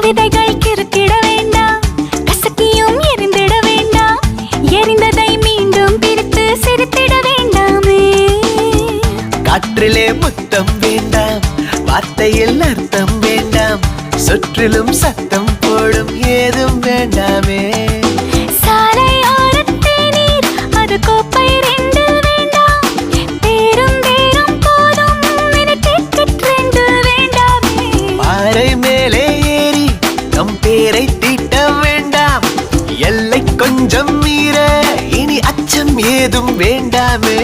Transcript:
கவிதைகள் கிறுக்கிட வேண்டாம், கசக்கியும் எரிந்திட வேண்டாம், எரிந்ததை மீண்டும் பிரித்து சிரித்திட வேண்டாமே. காற்றிலே முத்தம் வேண்டாம், வார்த்தையில் அர்த்தம் வேண்டாம், சுற்றிலும் சத்தம் போடும் ஏதும் வேண்டாமே. சாலை ஓரத்தே நீர், அது கோப்பை ரெண்டில் வேண்டாம், பேரும் தேரும் போதும் இனி டிக்கெட் ரெண்டில் வேண்டாமே. பாறை மேலே ஏறி நம் பேரை தீட்ட வேண்டாம், எல்லை கொஞ்சம் மீற இனி அச்சம் ஏதும் வேண்டாமே.